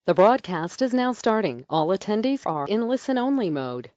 The broadcast is now starting. All attendees are in listen-only mode.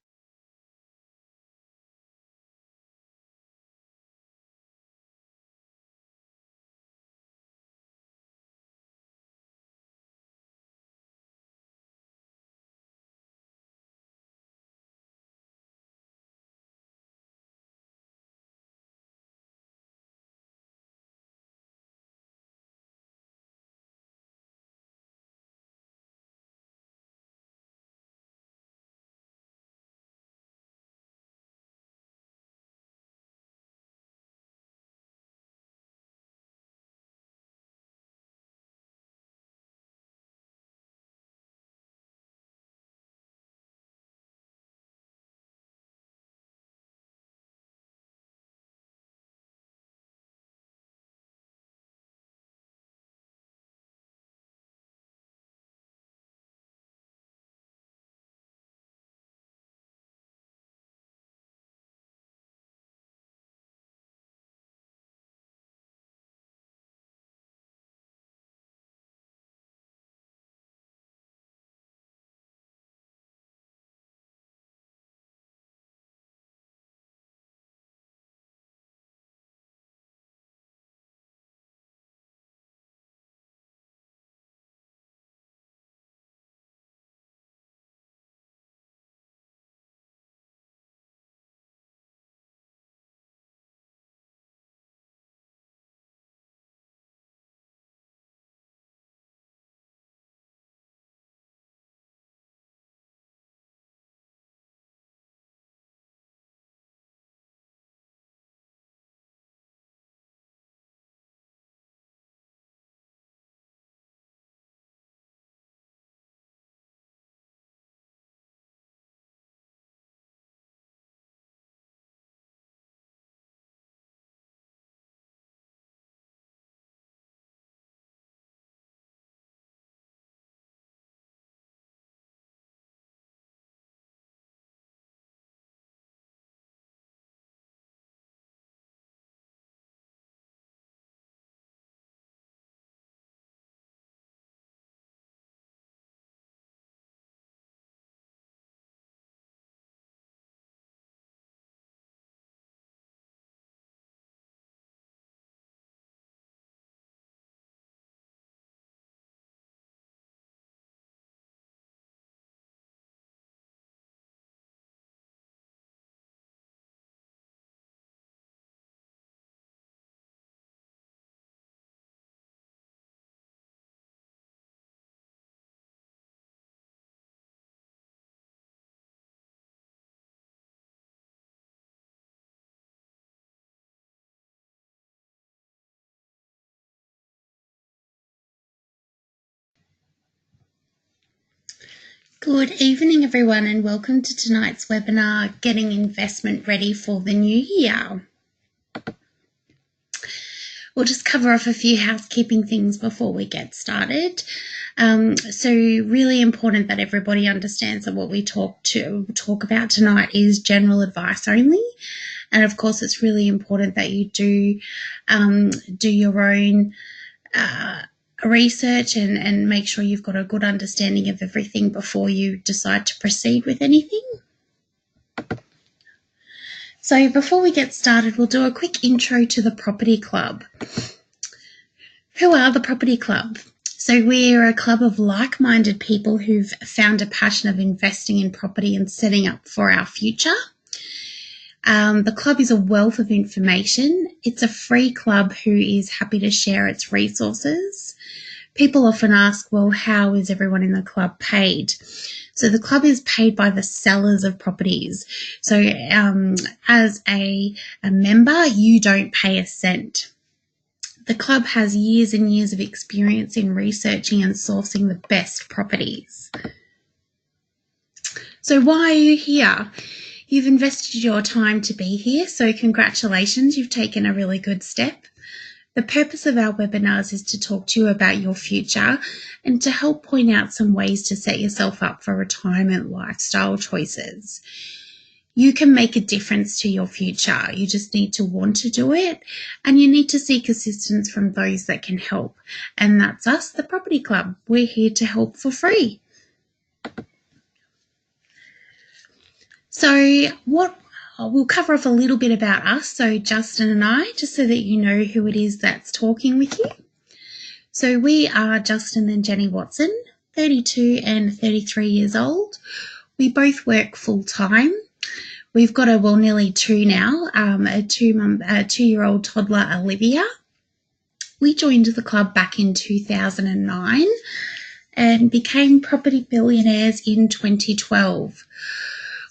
Good evening, everyone, and welcome to tonight's webinar, Getting Investment Ready for the New Year. We'll just cover off a few housekeeping things before we get started. So really important that everybody understands that what we talk about tonight is general advice only. And of course, it's really important that you do your own research and make sure you've got a good understanding of everything before you decide to proceed with anything. So before we get started, we'll do a quick intro to the Property Club. Who are the Property Club? So we're a club of like-minded people who've found a passion of investing in property and setting up for our future. The club is a wealth of information. It's a free club who is happy to share its resources. People often ask, well, how is everyone in the club paid? So the club is paid by the sellers of properties. So as a member, you don't pay a cent. The club has years and years of experience in researching and sourcing the best properties. So why are you here? You've invested your time to be here, so congratulations, you've taken a really good step. The purpose of our webinars is to talk to you about your future and to help point out some ways to set yourself up for retirement lifestyle choices. You can make a difference to your future. You just need to want to do it, and you need to seek assistance from those that can help. And that's us, the Property Club. We're here to help for free. So we'll cover off a little bit about us, so Justin and I, just so that you know who it is that's talking with you. So we are Justin and Jenni Watson, 32 and 33 years old. We both work full-time. We've got nearly two now, a two-year-old toddler, Olivia. We joined the club back in 2009 and became property billionaires in 2012.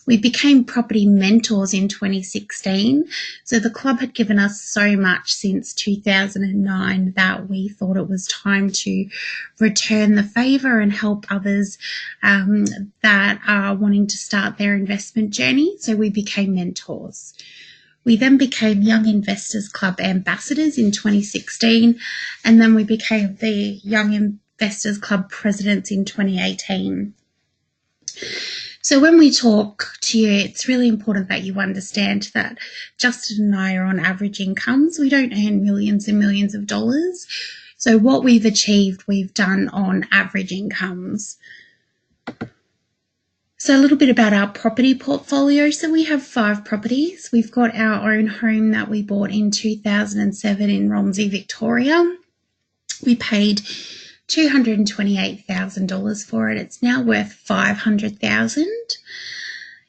We became property mentors in 2016, so the club had given us so much since 2009 that we thought it was time to return the favour and help others that are wanting to start their investment journey, so we became mentors. We then became Young Investors Club ambassadors in 2016, and then we became the Young Investors Club presidents in 2018. So when we talk to you, it's really important that you understand that Justin and I are on average incomes. We don't earn millions and millions of dollars. So what we've achieved, we've done on average incomes. So a little bit about our property portfolio. So we have 5 properties. We've got our own home that we bought in 2007 in Romsey, Victoria. We paid $228,000 for it. It's now worth $500,000.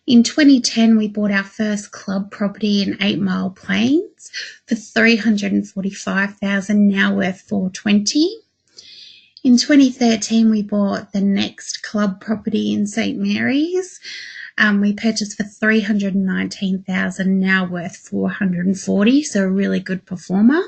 In 2010, we bought our first club property in 8 Mile Plains for $345,000, now worth $420,000. In 2013, we bought the next club property in St Mary's. We purchased for $319,000, now worth $440,000, so a really good performer.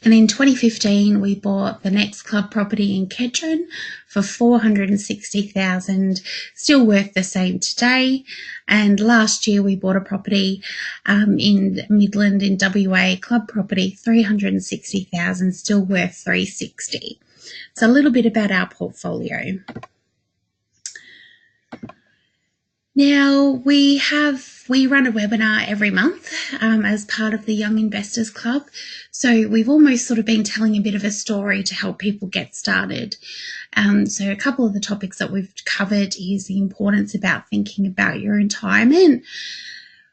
And in 2015, we bought the next club property in Kedron for $460,000, still worth the same today. And last year, we bought a property in Midland in WA, club property, $360,000, still worth $360,000. So a little bit about our portfolio. Now, we run a webinar every month as part of the Young Investors Club. So we've almost sort of been telling a bit of a story to help people get started. So a couple of the topics that we've covered is the importance about thinking about your retirement.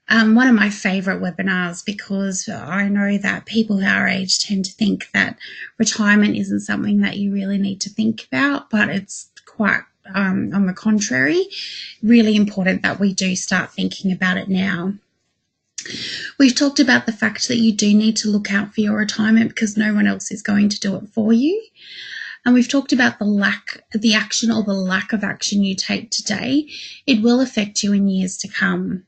One of my favourite webinars, because I know that people our age tend to think that retirement isn't something that you really need to think about, but it's quite on the contrary, really important that we do start thinking about it now. We've talked about the fact that you do need to look out for your retirement because no one else is going to do it for you. And we've talked about the action or the lack of action you take today. It will affect you in years to come.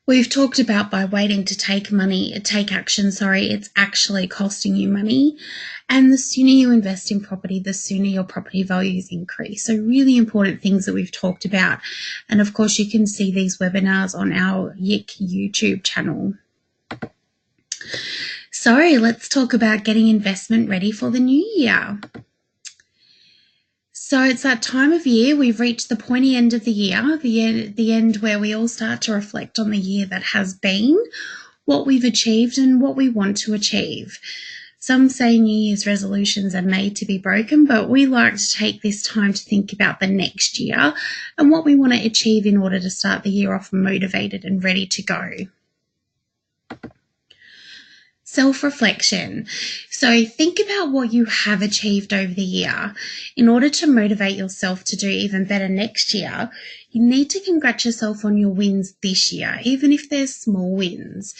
We've talked about by waiting to take action, it's actually costing you money. And the sooner you invest in property, the sooner your property values increase. So really important things that we've talked about. And of course, you can see these webinars on our YIC YouTube channel. So let's talk about getting investment ready for the new year. So it's that time of year. We've reached the pointy end of the year, the end where we all start to reflect on the year that has been, what we've achieved and what we want to achieve. Some say New Year's resolutions are made to be broken, but we like to take this time to think about the next year and what we want to achieve in order to start the year off motivated and ready to go. Self-reflection. So think about what you have achieved over the year. In order to motivate yourself to do even better next year, you need to congratulate yourself on your wins this year, even if they're small wins.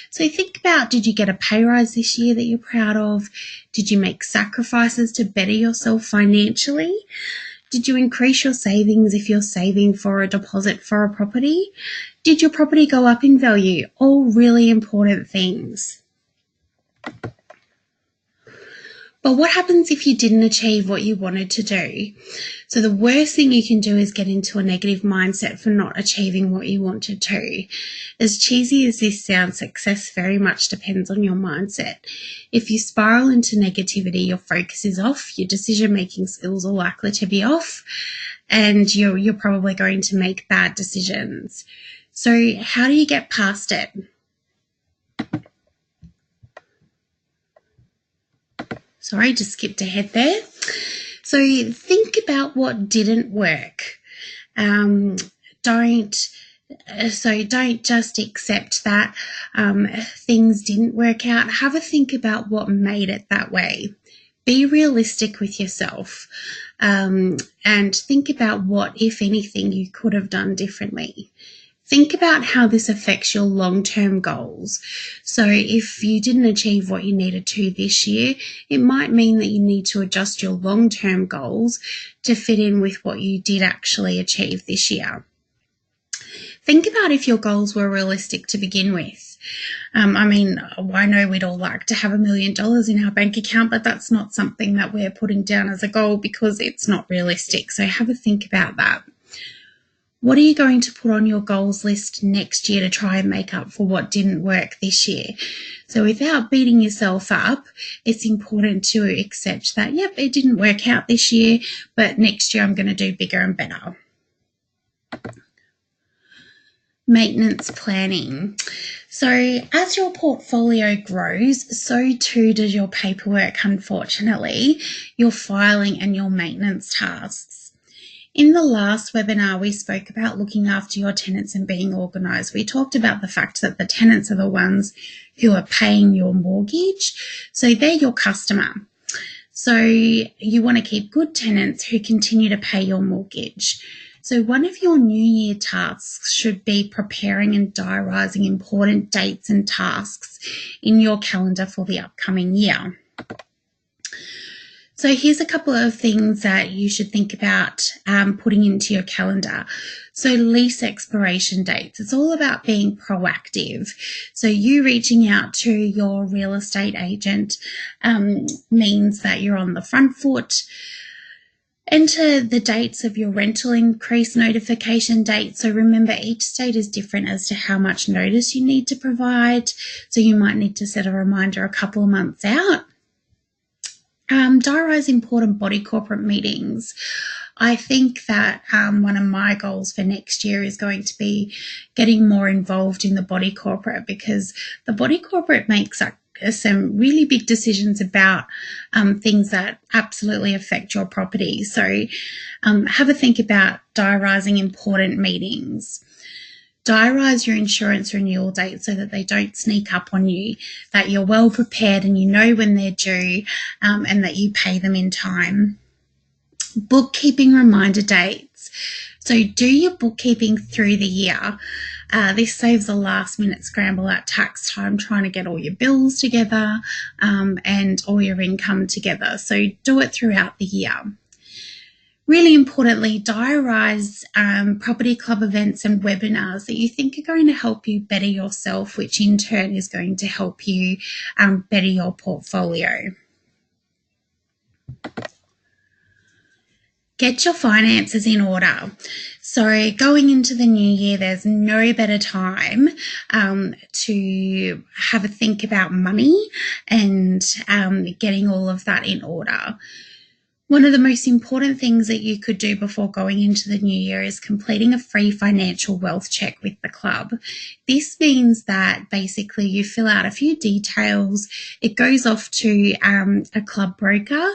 So think about, did you get a pay rise this year that you're proud of? Did you make sacrifices to better yourself financially? Did you increase your savings if you're saving for a deposit for a property? Did your property go up in value? All really important things. But what happens if you didn't achieve what you wanted to do? So the worst thing you can do is get into a negative mindset for not achieving what you wanted to. As cheesy as this sounds, success very much depends on your mindset. If you spiral into negativity, your focus is off, your decision-making skills are likely to be off, and you're probably going to make bad decisions. So how do you get past it? Sorry, just skipped ahead there. So think about what didn't work. Don't just accept that things didn't work out. Have a think about what made it that way. Be realistic with yourself, and think about what, if anything, you could have done differently. Think about how this affects your long-term goals. So if you didn't achieve what you needed to this year, it might mean that you need to adjust your long-term goals to fit in with what you did actually achieve this year. Think about if your goals were realistic to begin with. I know we'd all like to have $1 million in our bank account, but that's not something that we're putting down as a goal because it's not realistic. So have a think about that. What are you going to put on your goals list next year to try and make up for what didn't work this year? So without beating yourself up, it's important to accept that, yep, it didn't work out this year, but next year I'm going to do bigger and better. Maintenance planning. So as your portfolio grows, so too does your paperwork, unfortunately, your filing and your maintenance tasks. In the last webinar, we spoke about looking after your tenants and being organised. We talked about the fact that the tenants are the ones who are paying your mortgage, so they're your customer. So you want to keep good tenants who continue to pay your mortgage. So one of your New Year tasks should be preparing and diarising important dates and tasks in your calendar for the upcoming year. So here's a couple of things that you should think about putting into your calendar. So lease expiration dates. It's all about being proactive. So you reaching out to your real estate agent means that you're on the front foot. Enter the dates of your rental increase notification date. So remember, each state is different as to how much notice you need to provide. So you might need to set a reminder a couple of months out. Diarise important body corporate meetings. I think that one of my goals for next year is going to be getting more involved in the body corporate, because the body corporate makes some really big decisions about things that absolutely affect your property. So have a think about diarising important meetings. Diarise your insurance renewal date so that they don't sneak up on you, that you're well prepared and you know when they're due, and that you pay them in time. Bookkeeping reminder dates. So do your bookkeeping through the year. This saves a last-minute scramble at tax time trying to get all your bills together and all your income together. So do it throughout the year. Really importantly, diarise property club events and webinars that you think are going to help you better yourself, which in turn is going to help you better your portfolio. Get your finances in order. So going into the new year, there's no better time to have a think about money and getting all of that in order. One of the most important things that you could do before going into the new year is completing a free financial wealth check with the club. This means that basically you fill out a few details. It goes off to a club broker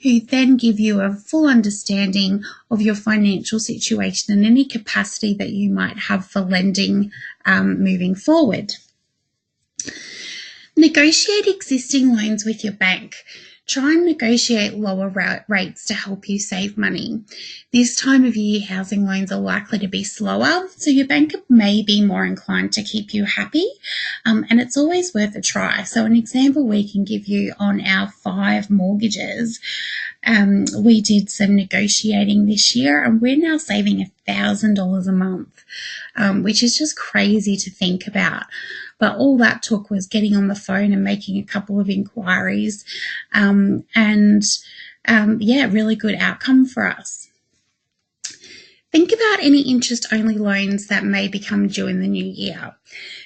who then give you a full understanding of your financial situation and any capacity that you might have for lending moving forward. Negotiate existing loans with your bank. Try and negotiate lower rates to help you save money. This time of year, housing loans are likely to be slower, so your banker may be more inclined to keep you happy, and it's always worth a try. So an example we can give you on our 5 mortgages, we did some negotiating this year and we're now saving $1,000 a month, which is just crazy to think about. But all that took was getting on the phone and making a couple of inquiries, really good outcome for us. Think about any interest-only loans that may become due in the new year.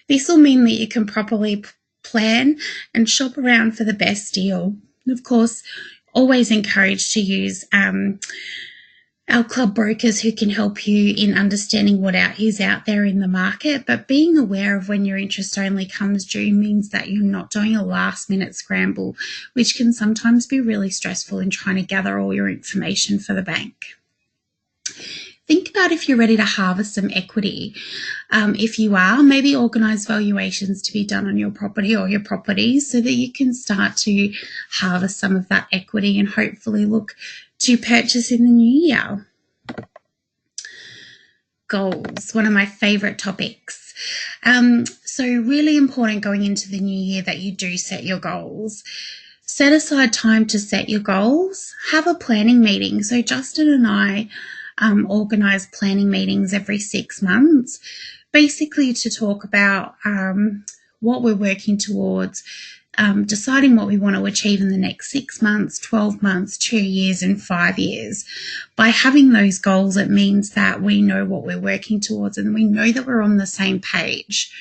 This will mean that you can properly plan and shop around for the best deal. And of course, always encouraged to use our club brokers who can help you in understanding what is out there in the market. But being aware of when your interest only comes due means that you're not doing a last minute scramble, which can sometimes be really stressful in trying to gather all your information for the bank. Think about if you're ready to harvest some equity. If you are, maybe organise valuations to be done on your property or your properties so that you can start to harvest some of that equity and hopefully look to purchase in the new year. Goals, one of my favourite topics. So really important going into the new year that you do set your goals. Set aside time to set your goals. Have a planning meeting. So Justin and I organise planning meetings every 6 months, basically to talk about what we're working towards, deciding what we want to achieve in the next 6 months, 12 months, 2 years, and 5 years. By having those goals, it means that we know what we're working towards and we know that we're on the same page.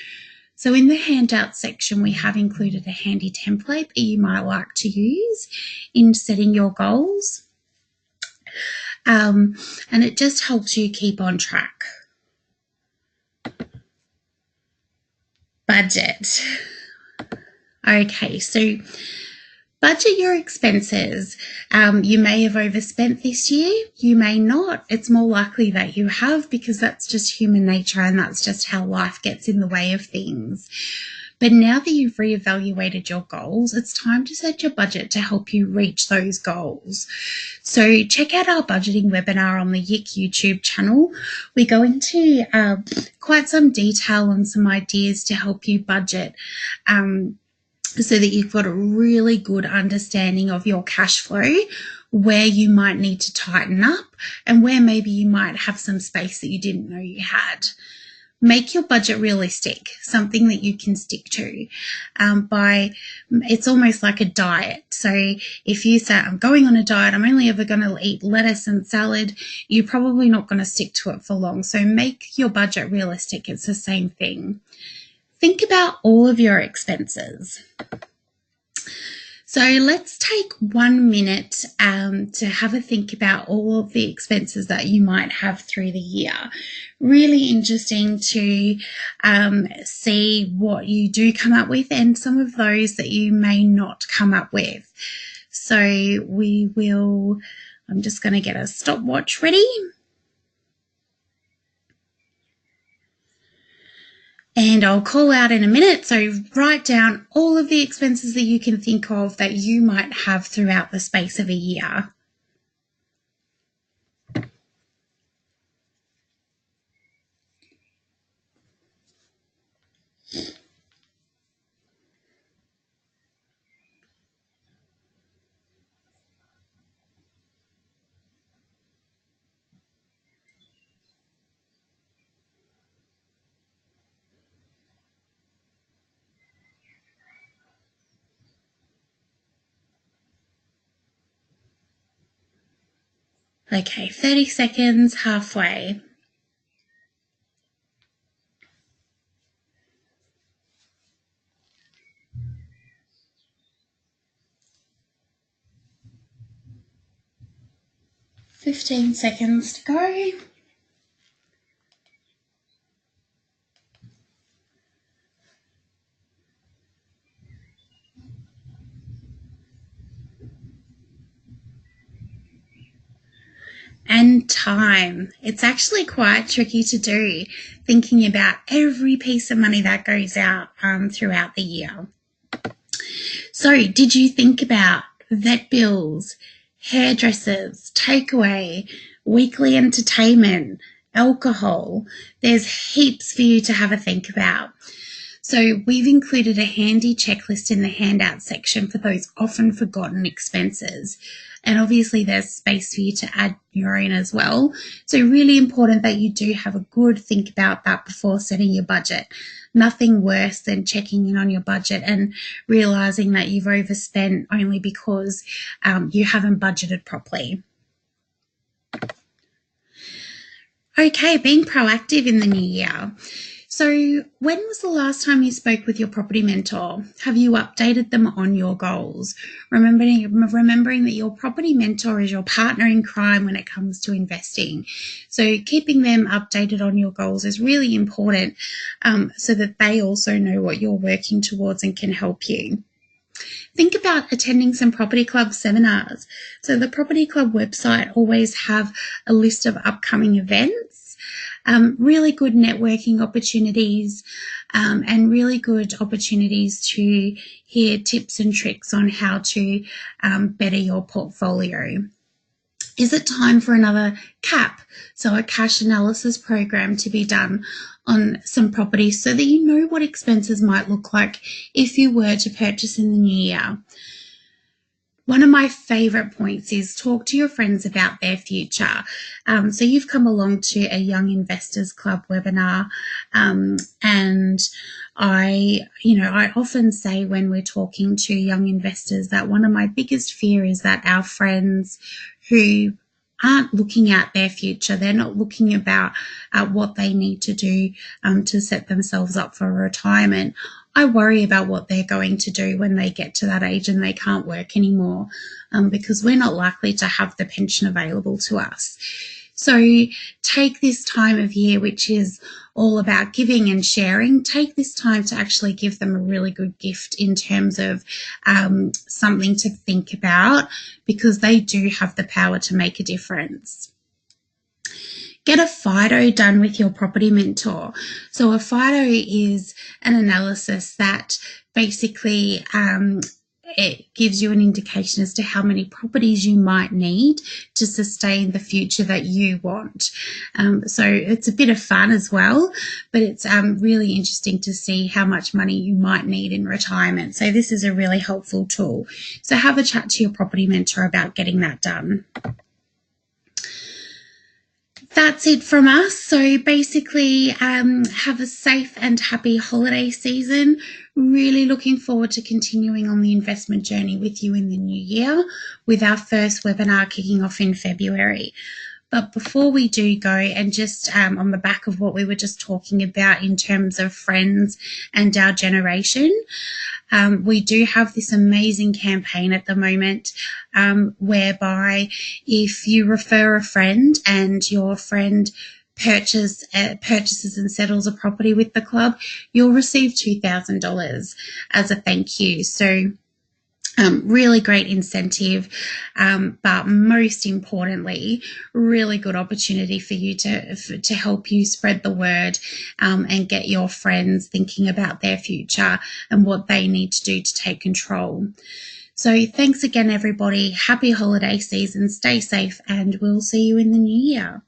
So in the handout section, we have included a handy template that you might like to use in setting your goals. And it just helps you keep on track. Budget. Okay, so budget your expenses. You may have overspent this year. You may not. It's more likely that you have because that's just human nature and that's just how life gets in the way of things. But now that you've reevaluated your goals, it's time to set your budget to help you reach those goals. So check out our budgeting webinar on the YIC YouTube channel. We go into quite some detail on some ideas to help you budget so that you've got a really good understanding of your cash flow, where you might need to tighten up and where maybe you might have some space that you didn't know you had. Make your budget realistic, something that you can stick to. It's almost like a diet. So if you say, I'm going on a diet, I'm only ever going to eat lettuce and salad, you're probably not going to stick to it for long. So make your budget realistic. It's the same thing. Think about all of your expenses. So let's take 1 minute to have a think about all of the expenses that you might have through the year. Really interesting to see what you do come up with and some of those that you may not come up with. So I'm just going to get a stopwatch ready. And I'll call out in a minute, so write down all of the expenses that you can think of that you might have throughout the space of a year. Okay, 30 seconds, halfway. $15 seconds to go. And time. It's actually quite tricky to do, thinking about every piece of money that goes out throughout the year. So did you think about vet bills, hairdressers, takeaway, weekly entertainment, alcohol? There's heaps for you to have a think about. So we've included a handy checklist in the handout section for those often forgotten expenses. And obviously there's space for you to add your own as well. So really important that you do have a good think about that before setting your budget. Nothing worse than checking in on your budget and realizing that you've overspent only because you haven't budgeted properly. Okay, being proactive in the new year. So when was the last time you spoke with your property mentor? Have you updated them on your goals? Remembering that your property mentor is your partner in crime when it comes to investing. So keeping them updated on your goals is really important, so that they also know what you're working towards and can help you. Think about attending some property club seminars. So the property club website always have a list of upcoming events, really good networking opportunities, and really good opportunities to hear tips and tricks on how to better your portfolio. Is it time for another CAP, so a cash analysis program, to be done on some properties so that you know what expenses might look like if you were to purchase in the new year? One of my favourite points is talk to your friends about their future. So you've come along to a Young Investors Club webinar, and I often say when we're talking to young investors that one of my biggest fear is that our friends who aren't looking at their future, they're not looking about what they need to do to set themselves up for retirement. I worry about what they're going to do when they get to that age and they can't work anymore, because we're not likely to have the pension available to us. So take this time of year, which is all about giving and sharing, take this time to actually give them a really good gift in terms of something to think about, because they do have the power to make a difference. Get a FIDO done with your property mentor. So a FIDO is an analysis that basically it gives you an indication as to how many properties you might need to sustain the future that you want. So it's a bit of fun as well, but it's really interesting to see how much money you might need in retirement. So this is a really helpful tool. So have a chat to your property mentor about getting that done. That's it from us. So basically, have a safe and happy holiday season. Really looking forward to continuing on the investment journey with you in the new year, with our first webinar kicking off in February. But before we do go, and just on the back of what we were just talking about in terms of friends and our generation, we do have this amazing campaign at the moment, whereby if you refer a friend and your friend purchases and settles a property with the club, you'll receive $2,000 as a thank you. So really great incentive, but most importantly, really good opportunity for you to help you spread the word and get your friends thinking about their future and what they need to do to take control. So thanks again, everybody. Happy holiday season. Stay safe, and we'll see you in the new year.